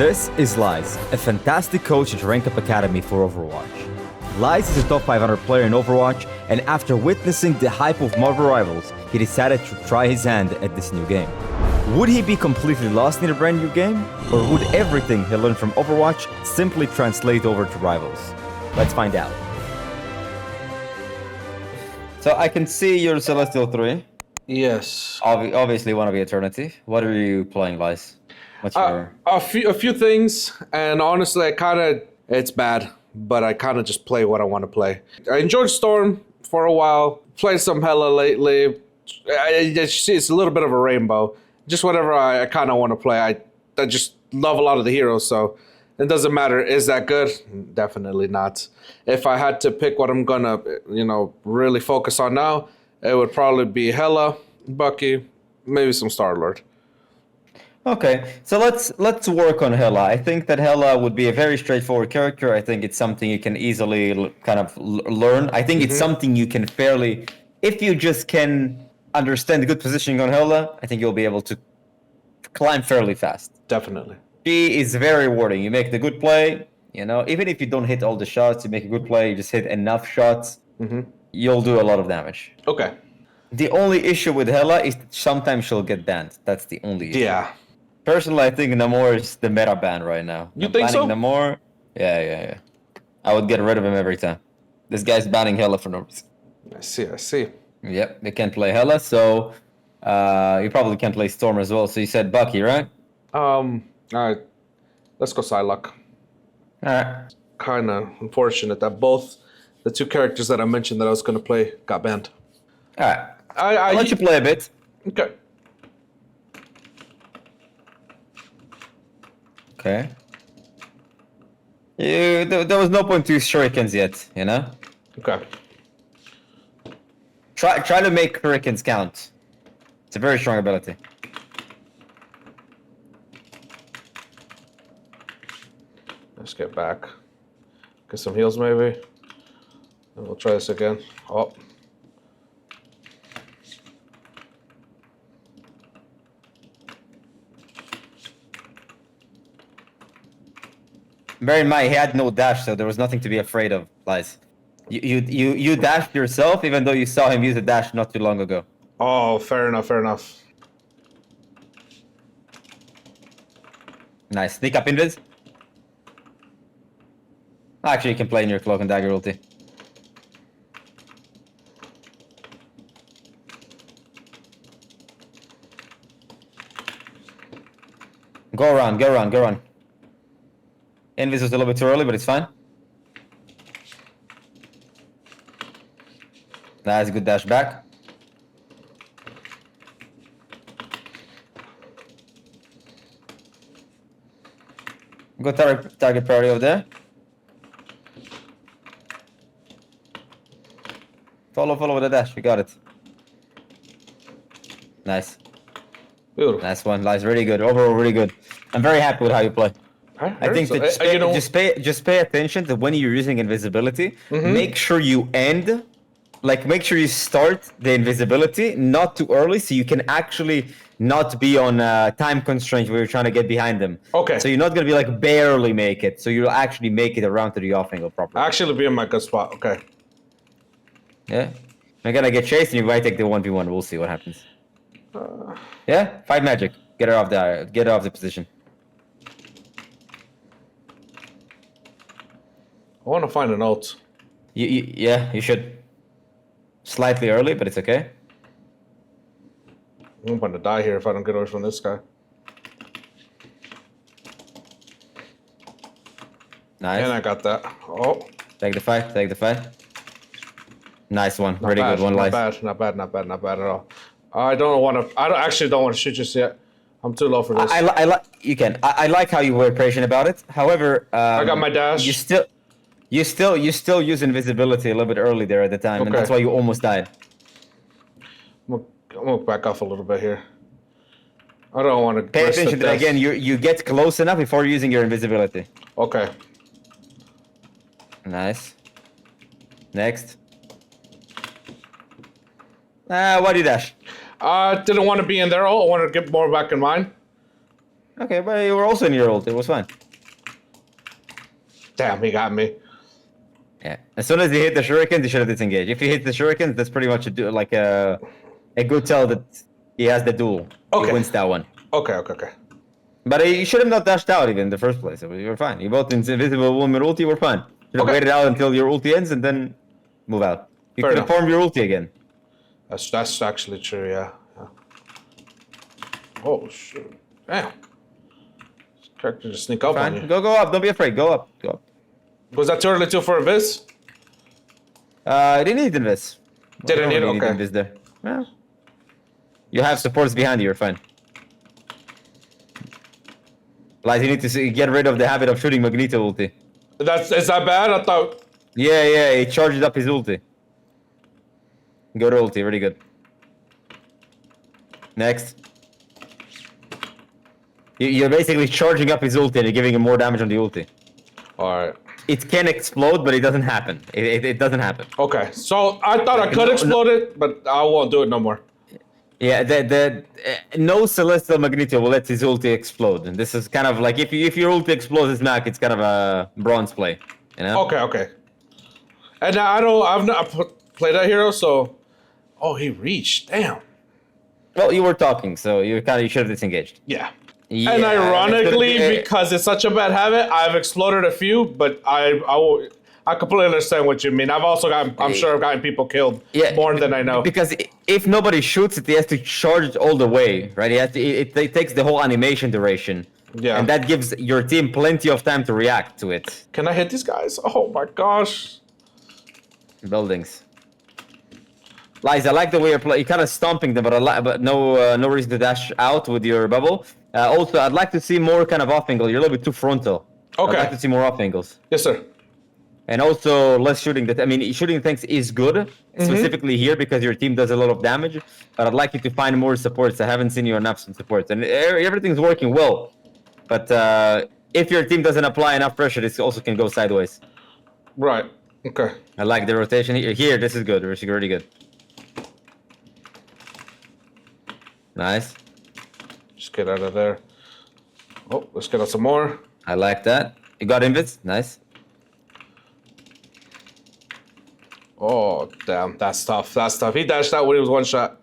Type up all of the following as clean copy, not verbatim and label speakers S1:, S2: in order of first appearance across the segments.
S1: This is Lies, a fantastic coach at Rank Up Academy for Overwatch. Lies is a top 500 player in Overwatch, and after witnessing the hype of Marvel Rivals, he decided to try his hand at this new game. Would he be completely lost in a brand new game? Or would everything he learned from Overwatch simply translate over to Rivals? Let's find out. So I can see you're Celestial 3.
S2: Yes.
S1: Obviously one of Eternity. What are you playing, Lies? What's your...
S2: A few things, and honestly, it's bad, but I kind of just play what I want to play. I enjoyed Storm for a while, played some Hela lately. It's a little bit of a rainbow. Just whatever I kind of want to play. I just love a lot of the heroes, so it doesn't matter. Is that good? Definitely not. If I had to pick what I'm gonna, really focus on now, it would probably be Hela, Bucky, maybe some Star-Lord.
S1: Okay, so let's work on Hela. I think that Hela would be a very straightforward character. I think it's something you can easily kind of learn. I think it's something you can fairly, if you just can understand the good positioning on Hela, I think you'll be able to climb fairly fast.
S2: Definitely.
S1: She is very rewarding. You make the good play, even if you don't hit all the shots, you make a good play, you just hit enough shots, you'll do a lot of damage.
S2: Okay.
S1: The only issue with Hela is that sometimes she'll get banned. That's the only issue.
S2: Yeah.
S1: Personally, I think Namor is the meta ban right now.
S2: You think so?
S1: Namor? Yeah. I would get rid of him every time. This guy's banning Hela for no reason.
S2: I see.
S1: Yep, they can't play Hela, so you probably can't play Storm as well. So you said Bucky, right?
S2: Alright. Let's go Psylocke.
S1: Alright.
S2: Kinda unfortunate that both the two characters that I mentioned that I was gonna play got banned.
S1: Alright. I'll let you play a bit.
S2: Okay.
S1: Okay. There was no point to use shurikens yet,
S2: Okay.
S1: Try to make shurikens count. It's a very strong ability.
S2: Let's get back. Get some heals maybe. And we'll try this again. Oh.
S1: Bear in mind, he had no dash, so there was nothing to be afraid of, Lies. You dashed yourself, even though you saw him use a dash not too long ago.
S2: Oh, fair enough.
S1: Nice. Sneak up invis. Actually, you can play in your Cloak and Dagger ulti. Go around. Invis was a little bit too early, but it's fine. Nice, good dash back. Good target priority over there. Follow with the dash, we got it. Nice.
S2: Beautiful.
S1: Nice one, Lies, really good. Overall, really good. I'm very happy with how you play. I think that just pay attention to when you're using invisibility. Make sure you make sure you start the invisibility not too early, so you can actually not be on time constraint where you're trying to get behind them.
S2: Okay.
S1: So you're not gonna be barely make it. So you'll actually make it around to the off angle properly.
S2: Actually be in my good spot. Okay.
S1: Yeah. I'm gonna get chased and you might take the 1v1. We'll see what happens. Yeah. Fight magic. Get her off the position.
S2: I want to find an ult.
S1: Yeah, you should. Slightly early, but it's okay.
S2: I'm going to die here if I don't get away from this guy.
S1: Nice.
S2: And I got that. Oh.
S1: Take the fight. Nice one. Really good one, Lies.
S2: Not bad at all. I actually don't want to shoot just yet. I'm too low for this.
S1: I like how you were patient about it. However,
S2: I got my dash.
S1: You still use invisibility a little bit early there at the time, and that's why you almost died.
S2: I'm gonna back off a little bit here. I don't want to
S1: pay attention that again. You get close enough before using your invisibility.
S2: Okay.
S1: Nice. Next. Why do you dash?
S2: Didn't want to be in there. I wanted to get more back in mine.
S1: Okay, but you were also in your ult. It was fine.
S2: Damn, he got me.
S1: Yeah. As soon as he hit the shurikens, he should have disengaged. If he hit the shurikens, that's pretty much a good tell that he has the duel.
S2: Okay.
S1: He wins that one.
S2: Okay.
S1: But you should have not dashed out even in the first place. You were fine. You both invisible woman ulti were fine. You should have waited out until your ulti ends and then move out. You could have formed your ulti again.
S2: That's actually true, yeah. Oh, shoot. Damn. This character just sneak up on you.
S1: Go up. Don't be afraid. Go up.
S2: Was that too early too for a Viz?
S1: I didn't need invis.
S2: Didn't need
S1: okay. Invis there. Well, you have supports behind you. You're fine. Like you need to get rid of the habit of shooting Magneto ulti.
S2: Is that bad? I thought.
S1: Yeah. He charged up his ulti. Go to ulti. Really good. Next. You're basically charging up his ulti and you're giving him more damage on the ulti.
S2: Alright.
S1: It can explode, but it doesn't happen. It doesn't happen.
S2: Okay, so I thought I could explode it, but I won't do it no more.
S1: Yeah, no Celestial Magneto will let his ulti explode. And this is kind of like if your ulti explodes his Mac, it's kind of a bronze play. You know?
S2: Okay. And I've not played that hero, so oh, he reached. Damn.
S1: Well, you were talking, so you should have disengaged.
S2: Yeah.
S1: Yeah,
S2: and ironically, because it's such a bad habit, I've exploded a few, but I completely understand what you mean. I'm sure I've gotten people killed more than I know.
S1: Because if nobody shoots it, he has to charge it all the way, right? It takes the whole animation duration.
S2: Yeah.
S1: And that gives your team plenty of time to react to it.
S2: Can I hit these guys? Oh my gosh.
S1: Buildings. Lies, I like the way you're playing. You're kind of stomping them, but no reason to dash out with your bubble. Also, I'd like to see more kind of off angle. You're a little bit too frontal.
S2: Okay.
S1: I'd like to see more off angles.
S2: Yes, sir.
S1: And also less shooting. Shooting tanks is good, specifically here because your team does a lot of damage. But I'd like you to find more supports. I haven't seen you enough some supports, and everything's working well. But if your team doesn't apply enough pressure, this also can go sideways.
S2: Right. Okay.
S1: I like the rotation here. Here, this is good. This is really good. Nice.
S2: Just get out of there. Oh, let's get out some more.
S1: I like that. You got invis. Nice.
S2: Oh, damn. That's tough. He dashed out when he was one shot.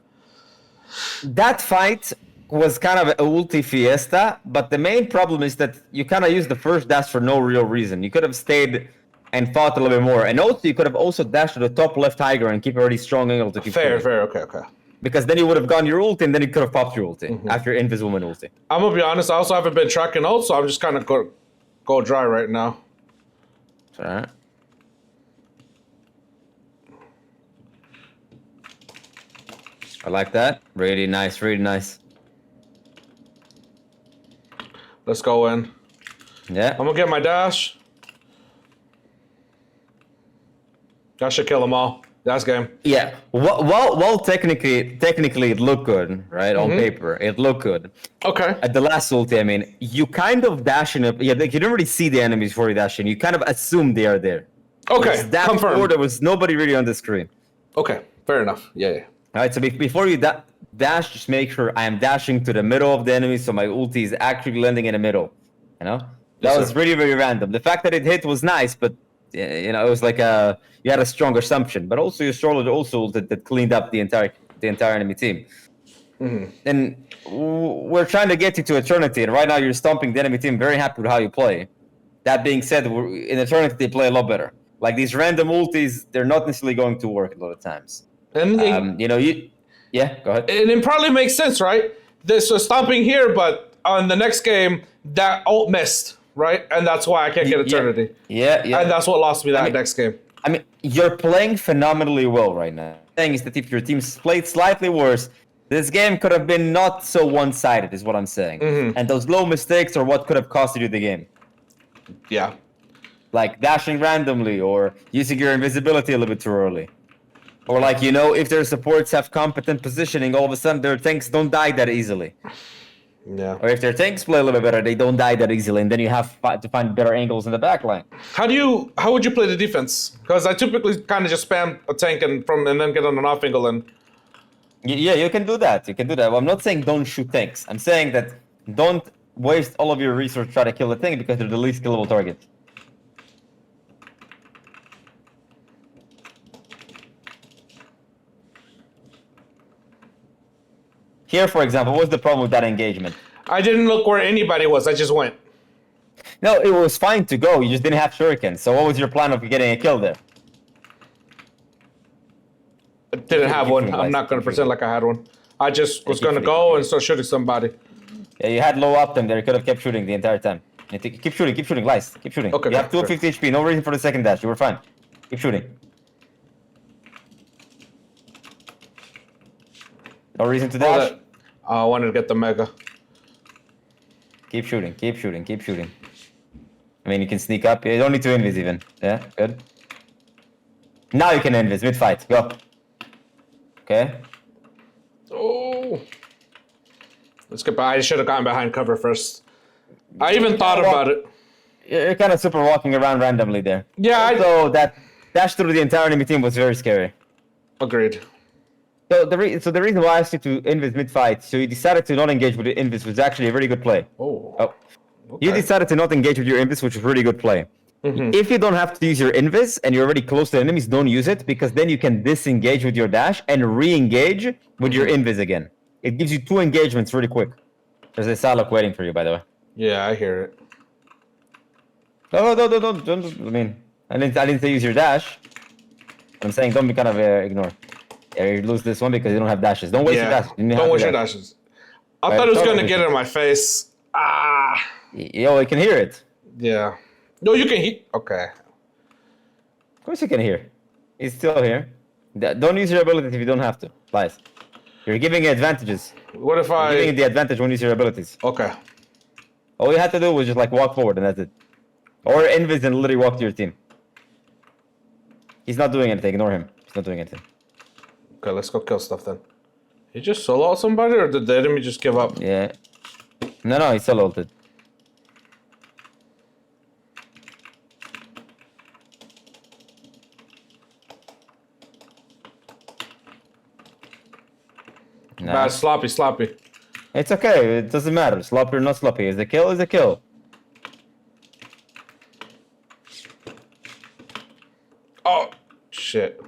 S1: That fight was kind of a ulti fiesta, but the main problem is that you kind of used the first dash for no real reason. You could have stayed and fought a little bit more. And also, you could have also dashed to the top left high ground and keep a really strong angle to keep
S2: Fair. Okay.
S1: Because then you would have gone your ulti and then you could have popped your ulti after your Invisible Man ulti.
S2: I'm gonna be honest, I also haven't been tracking ult, so I'm just kind of go dry right now.
S1: Alright. I like that. Really nice, really nice.
S2: Let's go in.
S1: Yeah.
S2: I'm gonna get my dash. That should kill them all. That's game.
S1: Yeah. Well, technically it looked good, right? On paper, it looked good.
S2: Okay.
S1: At the last ulti, you kind of dash in. You don't really see the enemies before you dash in. You kind of assume they are there.
S2: Okay.
S1: Confirmed. There was nobody really on the screen.
S2: Okay. Fair enough. Yeah.
S1: All right. So before you dash, just make sure I am dashing to the middle of the enemy, so my ulti is actually landing in the middle. You know, that was really, really random. The fact that it hit was nice, but it was like you had a strong assumption, but also your astrologer also that cleaned up the entire enemy team. And we're trying to get you to Eternity, and right now you're stomping the enemy team. Very happy with how you play. That being said, in Eternity they play a lot better. Like these random ultis, they're not necessarily going to work a lot of times.
S2: And
S1: yeah, go ahead.
S2: And it probably makes sense, right? This was stomping here, but on the next game that ult missed, right? And that's why I can't get Eternity.
S1: Yeah.
S2: And that's what lost me that next game.
S1: You're playing phenomenally well right now. The thing is that if your team's played slightly worse, this game could have been not so one-sided, is what I'm saying. And those low mistakes are what could have costed you the game.
S2: Yeah.
S1: Like dashing randomly or using your invisibility a little bit too early. Or if their supports have competent positioning, all of a sudden their tanks don't die that easily.
S2: Yeah.
S1: Or if their tanks play a little bit better, they don't die that easily, and then you have to find better angles in the backline.
S2: How would you play the defense? Because I typically kind of just spam a tank and then get on an off angle and.
S1: Yeah, you can do that. Well, I'm not saying don't shoot tanks. I'm saying that don't waste all of your resources to try to kill the thing because they're the least killable targets. Here, for example, what's the problem with that engagement?
S2: I didn't look where anybody was. I just went.
S1: No, it was fine to go. You just didn't have shurikens. So what was your plan of getting a kill there?
S2: I didn't have
S1: keep
S2: one.
S1: shooting,
S2: I'm
S1: guys.
S2: not going to
S1: Keep
S2: pretend like I had one. I just was
S1: keep
S2: going to
S1: shooting,
S2: go
S1: keep
S2: and start shooting somebody.
S1: Yeah, you had low optim there. You could have kept shooting the entire time. Keep shooting, Lice. Keep shooting.
S2: Okay,
S1: You have
S2: okay.
S1: 250 HP. No reason for the second dash. You were fine. Keep shooting. No reason to dash.
S2: I wanted to get the mega.
S1: Keep shooting. Keep shooting. Keep shooting. I mean, you can sneak up. You don't need to invis even. Yeah, good. Now you can invis mid-fight. Go. Okay.
S2: Oh. Let's get by. I should have gotten behind cover first. I even thought about it.
S1: You're kind of super walking around randomly there.
S2: Yeah,
S1: So that dash through the entire enemy team was very scary.
S2: Agreed.
S1: So the reason why I asked you to invis mid-fight, so you decided to not engage with the invis was actually a very good play.
S2: Oh.
S1: Oh. You decided to not engage with your invis, which was a really good play. If you don't have to use your invis and you're already close to enemies, don't use it because then you can disengage with your dash and re-engage with your invis again. It gives you 2 engagements really quick. There's a Psylocke waiting for you, by the way.
S2: Yeah, I hear it.
S1: No, don't. I mean, I didn't say use your dash. I'm saying don't be kind of ignore. Yeah, you lose this one because you don't have dashes. Don't waste your dashes.
S2: Don't waste your dashes. I thought it was gonna get in my face. Ah.
S1: Yo, I can hear it.
S2: Yeah. No, you can hit. Okay.
S1: Of course you can hear. He's still here. Don't use your abilities if you don't have to. Lies. You're giving it advantages.
S2: What if
S1: You're giving it the advantage when you use your abilities.
S2: Okay.
S1: All you had to do was just like walk forward and that's it. Or invis and literally walk to your team. He's not doing anything. Ignore him. He's not doing anything.
S2: Okay, let's go kill stuff then. He just solo somebody or did the enemy just give up?
S1: Yeah. No, he's still ulted.
S2: Bad, sloppy.
S1: It's okay. It doesn't matter. Sloppy or not sloppy. Is a kill is a kill.
S2: Oh, shit.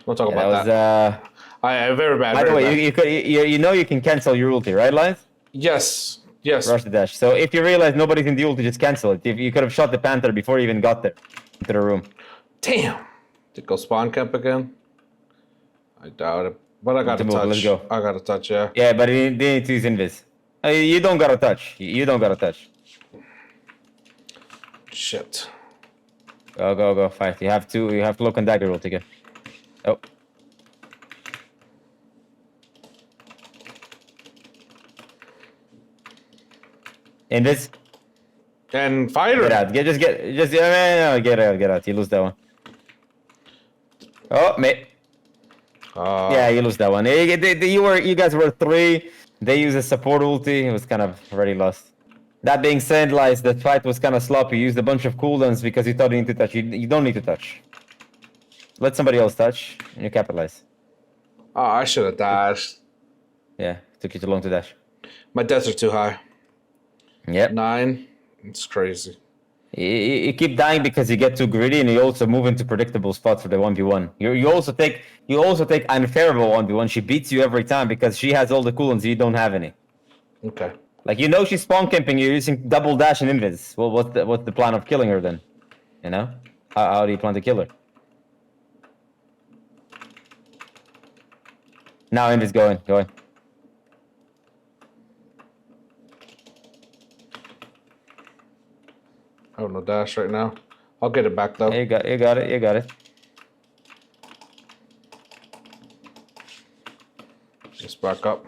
S2: We'll talk about
S1: That
S2: that.
S1: was
S2: Very bad.
S1: By the
S2: very
S1: way,
S2: bad.
S1: you know you can cancel your ulti, right, Lines?
S2: Yes.
S1: Rush the dash. So if you realize nobody's in the ulti, just cancel it. If you could have shot the Panther before you even got there into the room.
S2: Damn. Did it go spawn camp again? I doubt it. But I got to touch.
S1: Let's go.
S2: I got to touch, yeah.
S1: Yeah, but he didn't use invis. You don't gotta touch. You don't gotta touch.
S2: Shit.
S1: Go, fight. You have to look on dagger ulti again. Oh. Invis.
S2: And fighter.
S1: Get out. Get out. You lose that one. Oh, mate. Yeah, you lose that one. You guys were 3. They used a support ulti. It was kind of already lost. That being said, Lies, the fight was kind of sloppy. You used a bunch of cooldowns because you thought you need to touch. You don't need to touch. Let somebody else touch, and you capitalize.
S2: Oh, I should have dashed.
S1: Yeah, took you too long to dash.
S2: My deaths are too high.
S1: Yep.
S2: 9. It's crazy.
S1: You keep dying because you get too greedy, and you also move into predictable spots for the 1v1. You also take unfavorable 1v1. She beats you every time because she has all the cooldowns, you don't have any.
S2: Okay.
S1: Like she's spawn camping. You're using double dash and invis. Well, what's the plan of killing her then? You know, how do you plan to kill her? Now invis going.
S2: I have no dash right now. I'll get it back though.
S1: You got it.
S2: Just back up.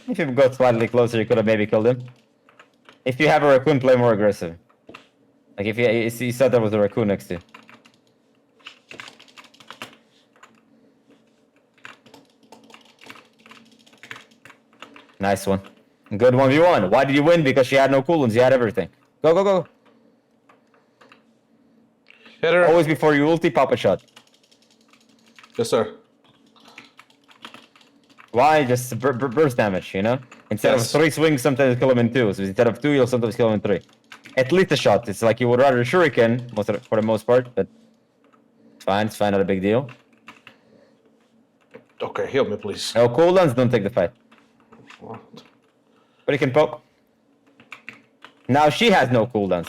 S1: If you got slightly closer, you could have maybe killed him. If you have a raccoon, play more aggressive. Like if you said there was a raccoon next to you. Nice one. Good 1v1. Why did you win? Because she had no cooldowns. You had everything. Go.
S2: Hit her.
S1: Always always before you ulti, pop a shot.
S2: Yes, sir.
S1: Why? Just burst damage, you know? Instead
S2: Yes.
S1: of 3 swings, sometimes kill him in 2. So instead of 2, you'll sometimes kill him in 3. At least a shot. It's like you would rather a shuriken, for the most part, but it's fine, not a big deal.
S2: Okay, heal me, please.
S1: No cooldowns, don't take the fight.
S2: What?
S1: But you can poke. Now she has no cooldowns.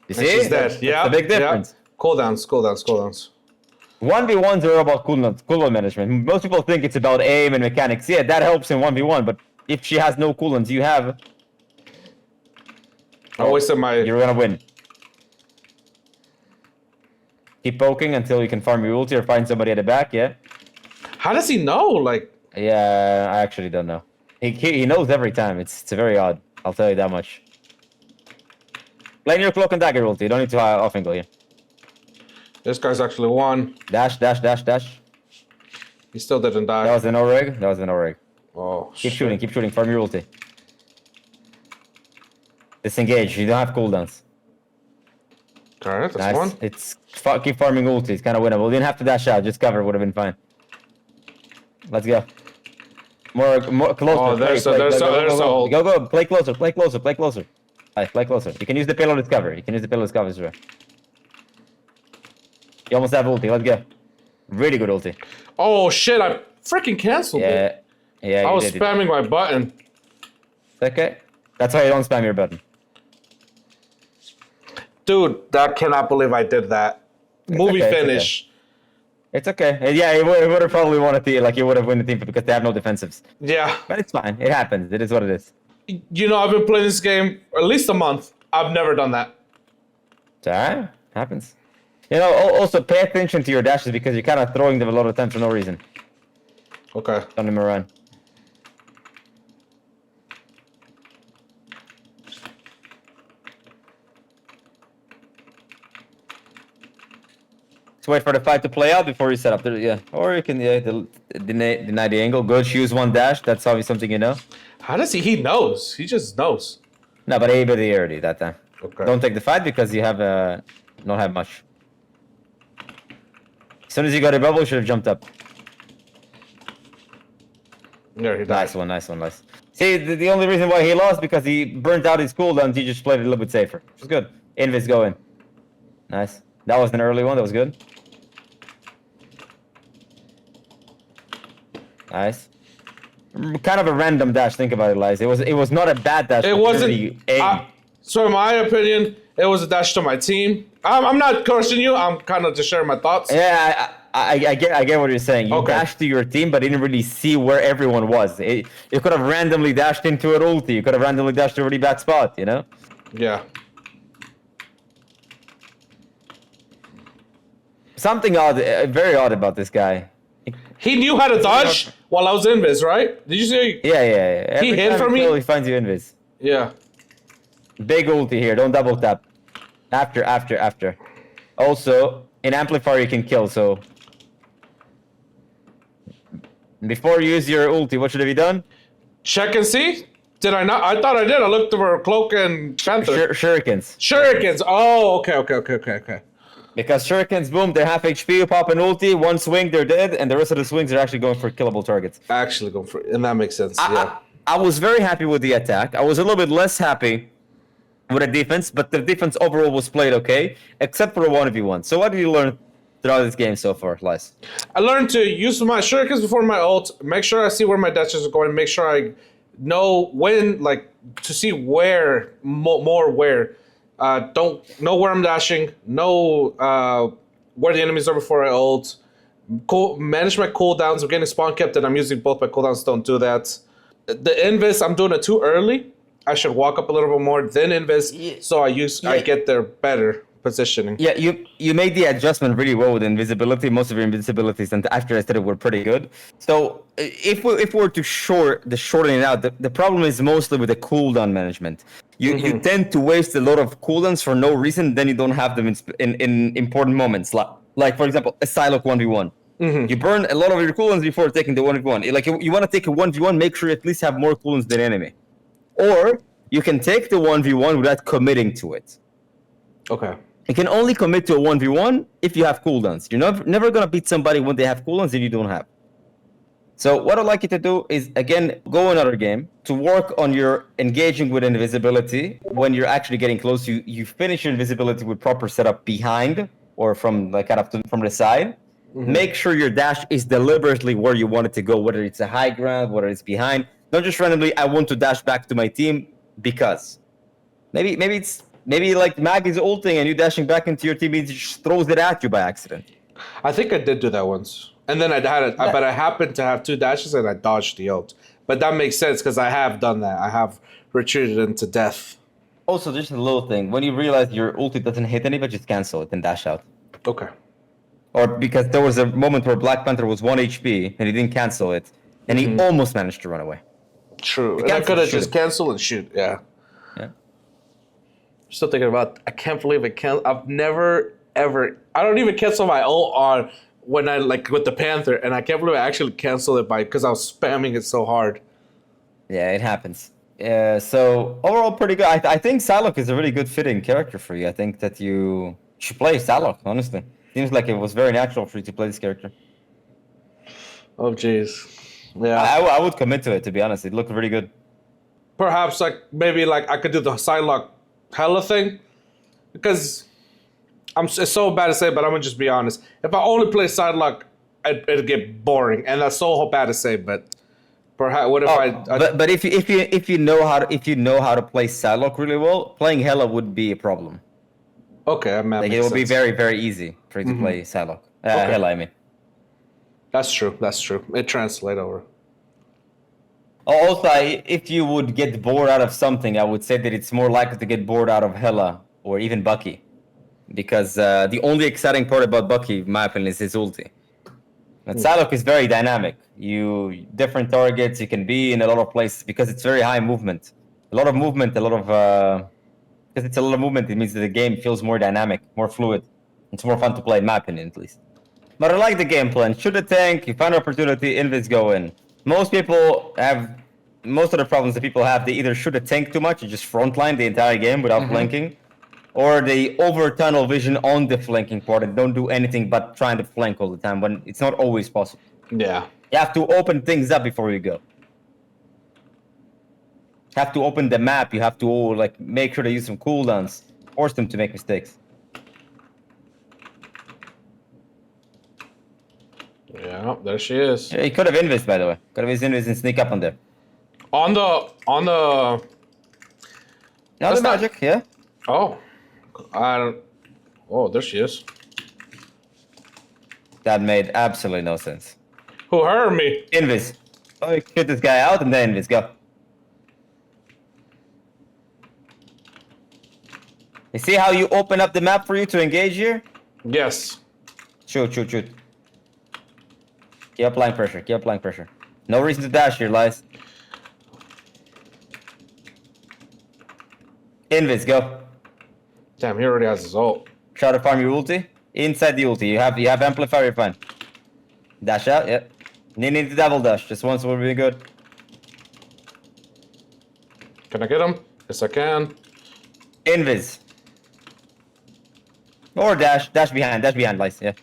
S1: You
S2: And
S1: see?
S2: she's dead.
S1: That's
S2: Yeah.
S1: a big difference.
S2: Yeah. Cooldowns.
S1: 1v1s are about cooldown management. Most people think it's about aim and mechanics. Yeah, that helps in 1v1, but if she has no cooldowns, you have...
S2: I wasted my...
S1: You're gonna win. Keep poking until you can farm your ulti or find somebody at the back, yeah?
S2: How does he know? Like...
S1: Yeah, I actually don't know. He knows every time. It's very odd. I'll tell you that much. Play your cloak and dagger ulti. You don't need to off angle here.
S2: This guy's actually won.
S1: Dash.
S2: He still didn't die.
S1: That was an O-rig.
S2: Oh,
S1: Keep shooting. Farm your ulti. Disengage. You don't have cooldowns.
S2: Alright, that's
S1: Nice.
S2: one.
S1: Keep farming ulti. It's kind of winnable. You didn't have to dash out. Just cover would have been fine. Let's go. More closer.
S2: Oh, there's a hold.
S1: Go. Play closer. Nice, play closer. You can use the payload as cover. As well. You almost have ulti. Let's go. Really good ulti.
S2: Oh shit! I freaking canceled it.
S1: Yeah.
S2: I
S1: you
S2: was
S1: did.
S2: spamming my button.
S1: Okay. That's why you don't spam your button.
S2: Dude, I cannot believe I did that. Movie
S1: okay,
S2: finish.
S1: It's okay. Yeah, he would have probably won a team. Like, he would have won the team because they have no defensives.
S2: Yeah.
S1: But it's fine. It happens. It is what it is.
S2: You know, I've been playing this game for at least a month. I've never done that.
S1: It's alright. Happens. You know, also pay attention to your dashes because you're kind of throwing them a lot of times for no reason.
S2: Okay.
S1: Don't even run. Just wait for the fight to play out before you set up. Yeah. Or you can deny the angle. Go choose one dash. That's obviously something you know.
S2: How does he? He knows. He just knows.
S1: No, but A by the early that time.
S2: Okay.
S1: Don't take the fight because you have don't have much. As soon as you got a bubble, you should have jumped up.
S2: There, he died.
S1: Nice one. See, the only reason why he lost because he burnt out his cooldowns. He just played it a little bit safer, which is good. Invis going. Nice. That was an early one. That was good. Nice. Kind of a random dash. Think about it, Lies. It was not a bad dash.
S2: It wasn't. So in my opinion, it was a dash to my team. I'm not cursing you. I'm kind of just sharing my thoughts.
S1: Yeah, I get what you're saying. You
S2: Okay.
S1: dashed to your team, but didn't really see where everyone was. You could have randomly dashed into an ulti. You could have randomly dashed to a really bad spot, you know?
S2: Yeah.
S1: Something odd, very odd about this guy.
S2: He knew how to dodge while I was invis, right? Did you see?
S1: Yeah. Every
S2: hid
S1: time
S2: for me?
S1: He finds you invis.
S2: Yeah.
S1: Big ulti here. Don't double tap. After. Also, in amplifier you can kill. So before you use your ulti, what should have you done?
S2: Check and see. Did I not? I thought I did. I looked over Cloak and Panther.
S1: Shurikens.
S2: Shurikens. Oh, okay.
S1: Because shurikens, boom, they're half HP. You pop an ulti, one swing, they're dead, and the rest of the swings are actually going for killable targets.
S2: Actually, go for it, and that makes sense. Yeah.
S1: I was very happy with the attack. I was a little bit less happy with the defense, but the defense overall was played okay, except for a 1v1. So what did you learn throughout this game so far, Lice?
S2: I learned to use my shurikens before my ult. Make sure I see where my dashes are going. Make sure I know when, like, to see where more where. Don't know where I'm dashing. Know where the enemies are before I ult. Manage my cooldowns. I'm getting spawn kept, and I'm using both my cooldowns. Don't do that. The invis, I'm doing it too early. I should walk up a little bit more, then invis. So I get there better positioning.
S1: Yeah, you made the adjustment really well with invisibility. Most of your invisibilities, and after I said it, were pretty good. So if we were to shorten it out, the problem is mostly with the cooldown management. You tend to waste a lot of cooldowns for no reason. Then you don't have them in important moments. Like for example, a Psylocke 1v1. You burn a lot of your cooldowns before taking the 1v1. Like you want to take a 1v1, make sure you at least have more cooldowns than enemy. Or you can take the 1v1 without committing to it.
S2: Okay.
S1: You can only commit to a 1v1 if you have cooldowns. You're never gonna beat somebody when they have cooldowns and you don't have. So what I'd like you to do is, again, go another game to work on your engaging with invisibility. When you're actually getting close, you finish your invisibility with proper setup behind or from like kind of from the side. Make sure your dash is deliberately where you want it to go, whether it's a high ground, whether it's behind. Don't just randomly, I want to dash back to my team because. Maybe like Mag is ulting and you dashing back into your team, he just throws it at you by accident.
S2: I think I did do that once. And then but I happened to have 2 dashes and I dodged the ult. But that makes sense because I have done that. I have retreated into death.
S1: Also, just a little thing. When you realize your ulti doesn't hit anybody, just cancel it and dash out.
S2: Okay.
S1: Or because there was a moment where Black Panther was 1 HP and he didn't cancel it. And he almost managed to run away.
S2: True. And I could have just canceled and shoot. Yeah.
S1: Yeah.
S2: Still thinking about, I can't believe I've never, ever, I don't even cancel my ult on when I, like, with the Panther, and I can't believe I actually canceled it because I was spamming it so hard.
S1: Yeah, it happens. So, overall, pretty good. I think Psylocke is a really good fitting character for you. I think that you should play Psylocke, honestly. Seems like it was very natural for you to play this character.
S2: Oh, jeez. Yeah.
S1: I would commit to it, to be honest. It looked really good.
S2: Perhaps, like, maybe, like, I could do the Psylocke hella thing, because it's so bad to say, but I'm gonna just be honest. If I only play Psylocke, it'd get boring, and that's so bad to say. But perhaps, what if
S1: But if you know how to play Psylocke really well, playing Hela would be a problem.
S2: Okay,
S1: like it will be very, very easy for you to play Psylocke. Hela, I mean.
S2: That's true. That's true. It translates over.
S1: Also, if you would get bored out of something, I would say that it's more likely to get bored out of Hela or even Bucky. Because the only exciting part about Bucky, in my opinion, is his ulti. And Psylocke is very dynamic. Different targets, you can be in a lot of places because it's very high movement. A lot of movement, because it's a lot of movement, it means that the game feels more dynamic, more fluid. It's more fun to play, in my opinion, at least. But I like the game plan. Shoot a tank, you find an opportunity, invis go in. Most of the problems that people have, they either shoot a tank too much and just frontline the entire game without flanking, or they over tunnel vision on the flanking part and don't do anything but trying to flank all the time when it's not always possible.
S2: Yeah.
S1: You have to open things up before you go. You have to open the map, you have to like make sure they use some cooldowns, force them to make mistakes.
S2: Yeah, there she is.
S1: Yeah, he could have invis, by the way. Could have invis and sneak up on there.
S2: On the
S1: Now the magic, yeah.
S2: Oh. I don't. Oh, there she is.
S1: That made absolutely no sense.
S2: Who hurt me?
S1: Invis. Oh, you get this guy out and then invis. Go. You see how you open up the map for you to engage here?
S2: Yes.
S1: Shoot. Keep applying pressure. No reason to dash here, Lies. Invis, go.
S2: Damn, he already has his ult.
S1: Try to farm your ulti. Inside the ulti. You have amplifier, you're fine. Dash out, yep. You need to double dash. Just once will be good.
S2: Can I get him? Yes, I can.
S1: Invis. Or dash behind, Lice, yeah.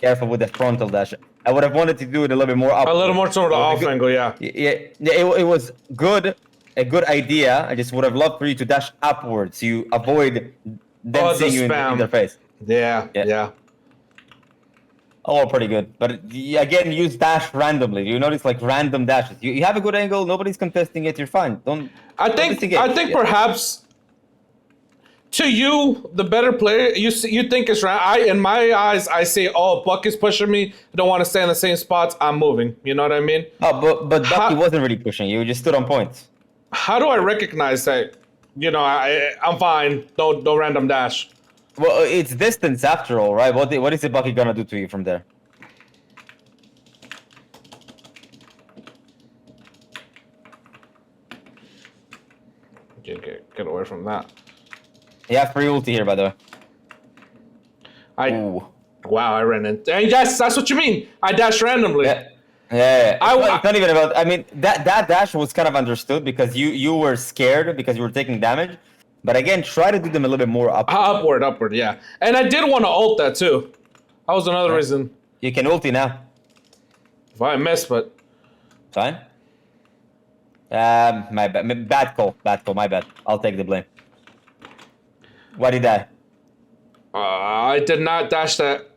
S1: Careful with the frontal dash. I would have wanted to do it a little bit more up.
S2: A little more toward the off angle, yeah.
S1: Yeah, it was good, a good idea. I just would have loved for you to dash upwards so you avoid them seeing you in their face.
S2: Yeah.
S1: Oh, pretty good. But again, use dash randomly. You notice like random dashes. You have a good angle. Nobody's contesting it. You're fine.
S2: I think perhaps to you, the better player, you think it's right. In my eyes, I say, oh, Buck is pushing me. I don't want to stay in the same spots. I'm moving. You know what I mean?
S1: Oh, but Bucky wasn't really pushing you. You just stood on point.
S2: How do I recognize that? You know, I'm fine. Don't random dash.
S1: Well, it's distance after all, right? What is the Bucky gonna do to you from there?
S2: Get away from that.
S1: You have free ulti here, by the way.
S2: Wow, I ran in. Yes, that's what you mean. I dashed randomly.
S1: Yeah. It's not even about. I mean, that dash was kind of understood because you were scared because you were taking damage. But again, try to do them a little bit more up.
S2: Upward, yeah. And I did want to ult that too. That was another reason.
S1: You can ulti now.
S2: If I missed, but
S1: Fine. My bad. Bad call. Bad call. My bad. I'll take the blame. Why did I?
S2: I did not dash that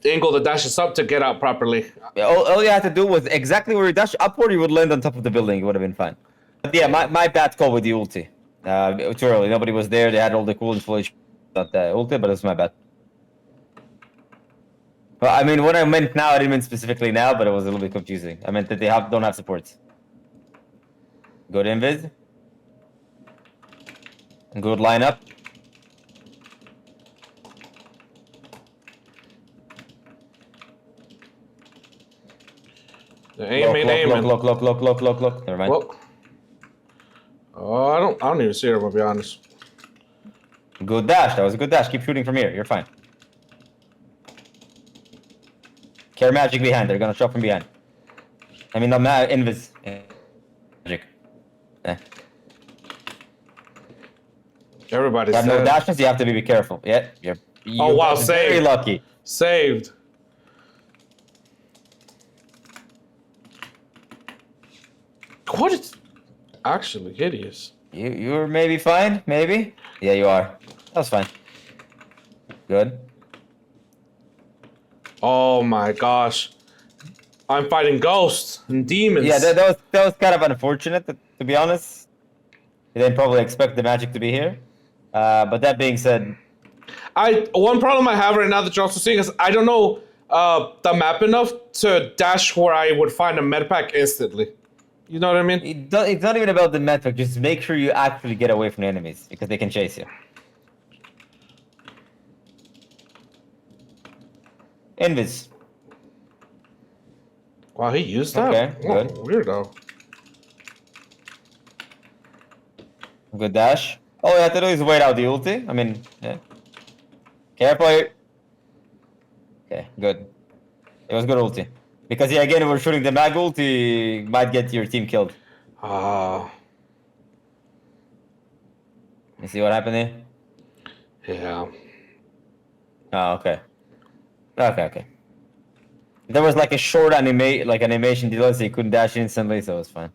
S2: angle the dashes up to get out properly.
S1: All you had to do was exactly where you dash upward, you would land on top of the building. It would have been fine. But yeah, my bad call with the ulti. Too early. Nobody was there. They had all the cool inflation. Not ulti, but it's my bad. Well, I mean, what I meant now, I didn't mean specifically now, but it was a little bit confusing. I meant that they don't have supports. Good invis. Good lineup.
S2: Aiming.
S1: Look. Never mind.
S2: Well, oh, I don't even see her, to be honest.
S1: Good dash. That was a good dash. Keep shooting from here. You're fine. Care magic behind. They're gonna shot from behind. I mean, not invis. Magic.
S2: Everybody's
S1: have no dashes. You have to be careful. Yeah. You're
S2: oh wow! Saved.
S1: Very lucky.
S2: Saved. What is actually hideous?
S1: You're maybe fine. Maybe. Yeah, you are. That's fine. Good.
S2: Oh my gosh. I'm fighting ghosts and demons.
S1: Yeah, that was kind of unfortunate, to be honest. You didn't probably expect the magic to be here. But that being said...
S2: One problem I have right now that you're also seeing is I don't know the map enough to dash where I would find a medpack instantly. You know what I mean?
S1: It's not even about the medpack. Just make sure you actually get away from the enemies, because they can chase you. Invis.
S2: Wow, he used that?
S1: Okay, good.
S2: Weirdo.
S1: Good dash. All you have to do is wait out the ulti. I mean, yeah. Careful here. Okay, good. It was good ulti. Because, yeah, again, if we're shooting the mag ulti, might get your team killed. You see what happened here?
S2: Yeah.
S1: Oh, okay. Okay. There was like a short animation delay, so you couldn't dash instantly, so it was fine.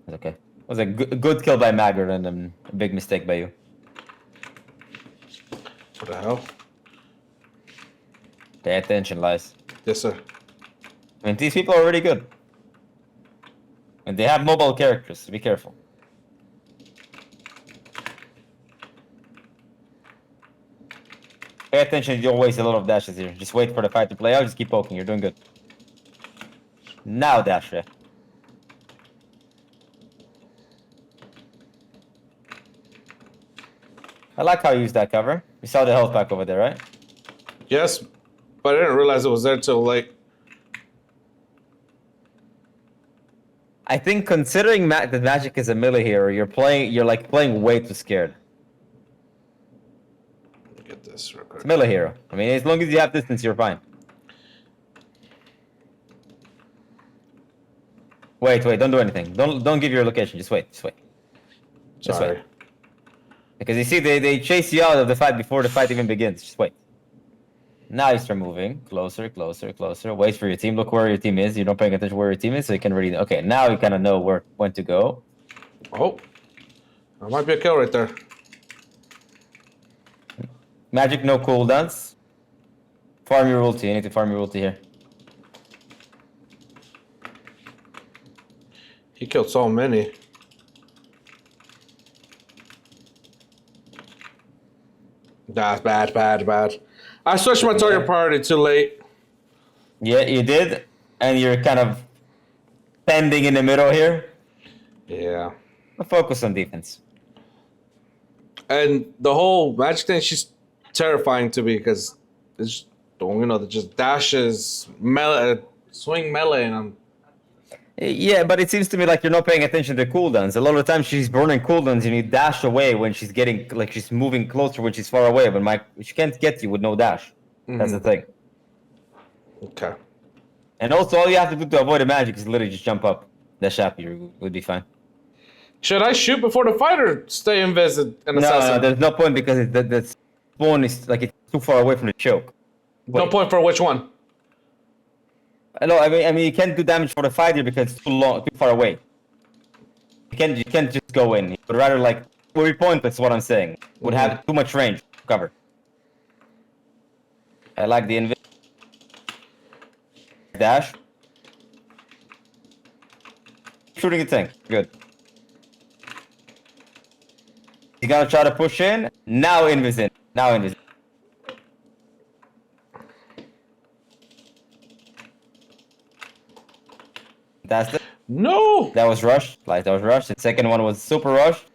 S1: It's okay. It was a good kill by Magger and a big mistake by you.
S2: What the hell?
S1: Pay attention, Lies.
S2: Yes, sir.
S1: I mean, these people are really good. And they have mobile characters, so be careful. Pay attention, you don't waste a lot of dashes here. Just wait for the fight to play out, just keep poking, you're doing good. Now dash, yeah. I like how you used that cover. You saw the health pack over there, right?
S2: Yes, but I didn't realize it was there till late.
S1: I think considering that Magic is a melee hero, you're playing way too scared.
S2: Get this real quick.
S1: It's a melee hero. I mean, as long as you have distance, you're fine. Wait, don't do anything. Don't give your location. Just wait. Just
S2: Sorry.
S1: wait. Because you see, they chase you out of the fight before the fight even begins. Just wait. Now you start moving closer. Wait for your team. Look where your team is. You don't pay attention where your team is, so you can really. Okay, now you kind of know when to go.
S2: Oh, that might be a kill right there.
S1: Magic, no cooldowns. Farm your ulti. You need to farm your ulti here.
S2: He killed so many. That's bad. I switched my target priority too late.
S1: Yeah, you did, and you're kind of pending in the middle here.
S2: Yeah.
S1: Focus on defense.
S2: And the whole magic thing, she's terrifying to me because it's, just dashes, swing melee, and I'm...
S1: Yeah, but it seems to me like you're not paying attention to cooldowns. A lot of times she's burning cooldowns and you dash away when she's getting, like she's moving closer when she's far away, but she can't get you with no dash. That's the thing.
S2: Okay.
S1: And also all you have to do to avoid the magic is literally just jump up. Dash up, you would be fine.
S2: Should I shoot before the fight or stay invis and
S1: No,
S2: assassin?
S1: there's no point because the spawn is like it's too far away from the choke.
S2: No point for which one?
S1: No, I mean you can't do damage for the fighter because it's too far away. You can't just go in. You would rather like it would be pointless. What I'm saying would have too much range to cover. I like the invis dash. Shooting the thing. Good. He's gonna try to push in. Now invis in. Now invis. That's it.
S2: No!
S1: That was rushed. Like that was rushed. The second one was super rushed.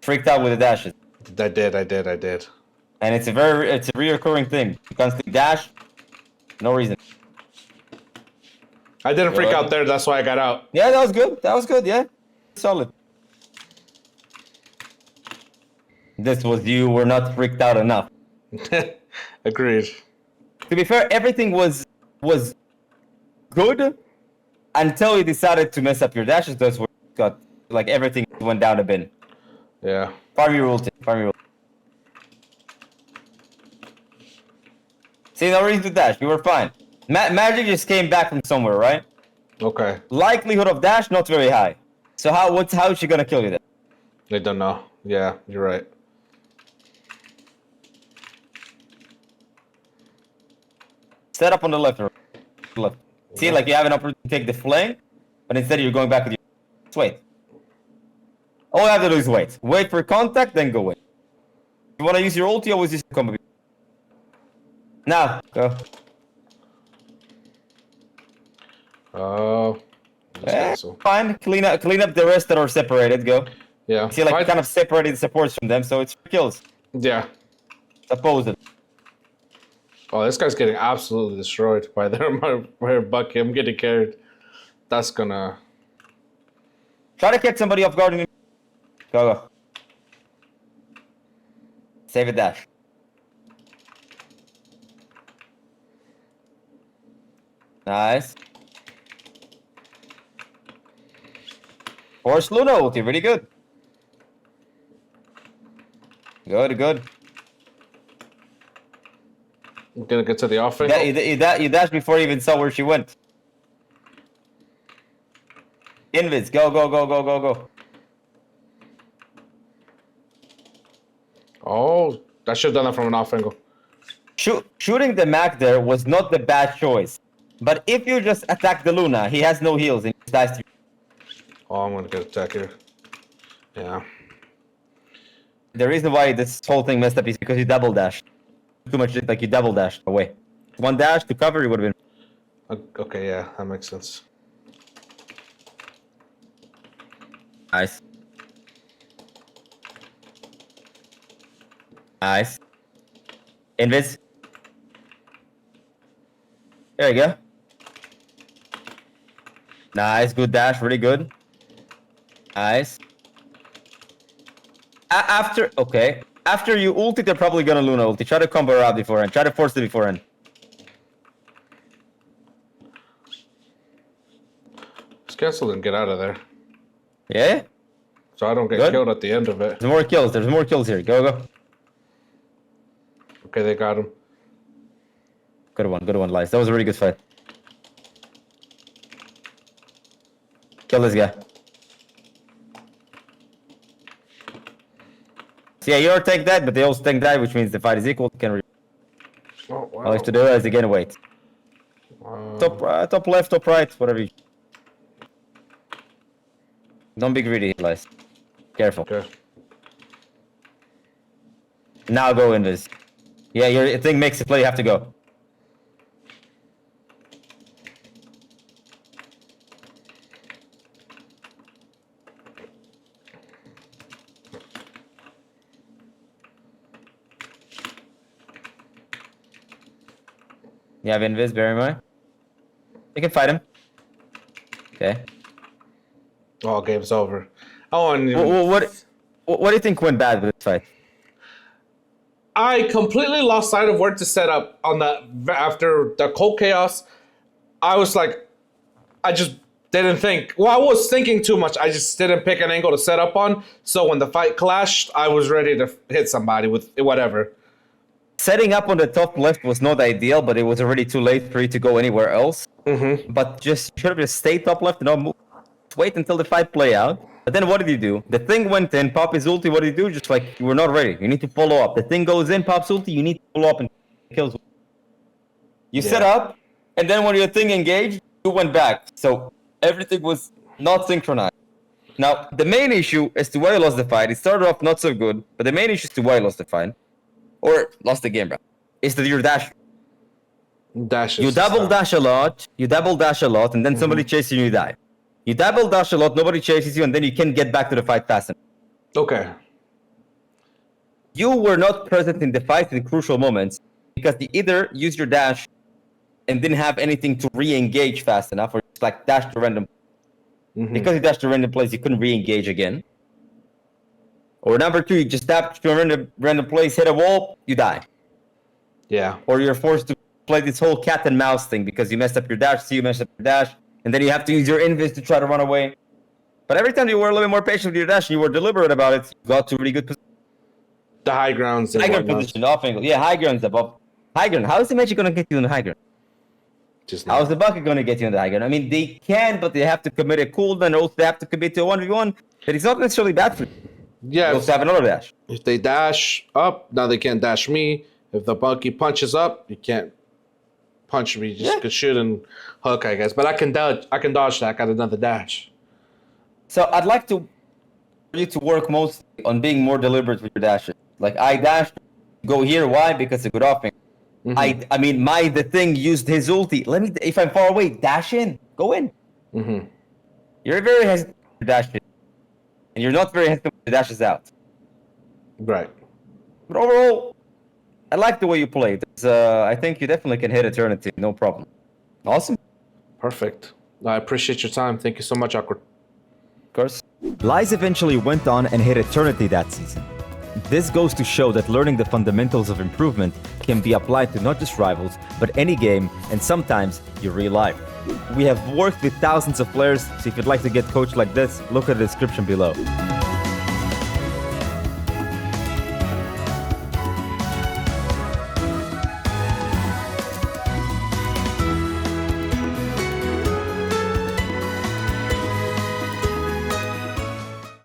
S1: Freaked out with the dashes.
S2: I did.
S1: And it's a reoccurring thing. You constantly dash. No reason.
S2: I didn't freak out there, that's why I got out.
S1: Yeah, that was good. That was good, yeah. Solid. This was you were not freaked out enough.
S2: Agreed.
S1: To be fair, everything was good until you decided to mess up your dashes. Those were got like everything went down a bin.
S2: Yeah.
S1: Farm your ulti. Farm your ulti. See, no reason to dash. You were fine. Magic just came back from somewhere, right?
S2: Okay.
S1: Likelihood of dash not very high. So how is she gonna kill you then?
S2: I don't know. Yeah, you're right.
S1: Set up on the left. Left. See, like you have an opportunity to take the flank, but instead you're going back with your. Just wait. All you have to do is wait. Wait for contact, then go in. If you want to use your ulti, always use your combo. Now, go.
S2: Oh.
S1: Fine. Clean up the rest that are separated. Go.
S2: Yeah.
S1: See, like kind of separated supports from them, so it's kills.
S2: Yeah.
S1: Supposed.
S2: Oh, this guy's getting absolutely destroyed by my Bucky. I'm getting carried. That's gonna.
S1: Try to catch somebody off guard. Go. Save a dash. Nice. Force Luna ulti, really good. Good.
S2: I'm gonna get to the offense.
S1: Yeah, you dashed before you even saw where she went. Invis, go.
S2: Oh, I should have done that from an off angle.
S1: Shooting the Mac there was not the bad choice. But if you just attack the Luna, he has no heals and he just dies to you.
S2: Oh, I'm gonna get attack here. Yeah.
S1: The reason why this whole thing messed up is because you double dashed. Too much, like you double dashed away. One dash to cover, it would have been.
S2: Okay, yeah, that makes sense.
S1: Nice. Nice. Invis. There you go. Nice, good dash, really good. Nice. After you ulti, they're probably gonna Luna ulti. Try to combo her out beforehand. Try to force it beforehand.
S2: This castle didn't get out of there.
S1: Yeah?
S2: So I don't get
S1: Good.
S2: killed at the end of it.
S1: There's more kills. There's more kills here. Go.
S2: Okay, they got him.
S1: Good one, Lice. That was a really good fight. Kill this guy. So yeah, you tank that, but they also tank that, which means the fight is equal. Can
S2: Oh, wow.
S1: all you have to do is again wait. Top left, top right, whatever you. Don't be greedy, Lice. Careful.
S2: Okay.
S1: Now go in this. Yeah, your thing makes it play. You have to go. You have invis, bear in mind. You can fight him. Okay.
S2: Oh, game's over. Oh, and
S1: What do you think went bad with this fight?
S2: I completely lost sight of where to set up on that after the cold chaos. I was like, I just Didn't think. Well, I was thinking too much. I just didn't pick an angle to set up on. So when the fight clashed, I was ready to hit somebody with whatever.
S1: Setting up on the top left was not ideal, but it was already too late for you to go anywhere else.
S2: Mm-hmm.
S1: But just should have just stayed top left and not move. Wait until the fight play out. But then what did you do? The thing went in, pop his ulti, what did you do? Just like, you were not ready. You need to follow up. The thing goes in, pops ulti, you need to follow up and kills. You set up, and then when your thing engaged, you went back. So everything was not synchronized. Now, the main issue as to why you lost the fight, it started off not so good, but the main issue as to why you lost the fight, or lost the game, bro, is that your dash. You double dash a lot, and then somebody chases you and you die. You double dash a lot, nobody chases you, and then you can't get back to the fight fast enough.
S2: Okay.
S1: You were not present in the fight in crucial moments because you either used your dash and didn't have anything to re-engage fast enough, or just like dash to random. Because you dashed to random place, you couldn't re-engage again. Or number two, you just tap to a random place, hit a wall, you die.
S2: Yeah.
S1: Or you're forced to play this whole cat and mouse thing because you messed up your dash, so you messed up your dash, and then you have to use your invis to try to run away. But every time you were a little bit more patient with your dash and you were deliberate about it, you got to really good position.
S2: The high grounds.
S1: High ground position, off angle. Yeah, high ground's above. High ground. How is the magic gonna get you in the high ground? How's the bucket gonna get you in the high ground? I mean, they can, but they have to commit a cooldown, or also they have to commit to a 1v1. But it's not necessarily bad for you.
S2: Yeah.
S1: You also have another dash.
S2: If they dash up, now they can't dash me. If the monkey punches up, you can't punch me. You just could shoot and hook, I guess. But I can dodge. I can dodge that. I got another dash.
S1: So I'd like for you to work mostly on being more deliberate with your dashes. Like I dashed, go here. Why? Because it's a good offense. I mean, the thing used his ulti. If I'm far away, dash in, go in. You're very hesitant to dash in, and you're not very hesitant to dashes out.
S2: Right.
S1: But overall, I like the way you played. I think you definitely can hit Eternity, no problem. Awesome.
S2: Perfect. I appreciate your time. Thank you so much, Awkward.
S1: Of course.
S3: Lies eventually went on and hit Eternity that season. This goes to show that learning the fundamentals of improvement can be applied to not just Rivals, but any game, and sometimes your real life. We have worked with thousands of players, so if you'd like to get coached like this, look at the description below.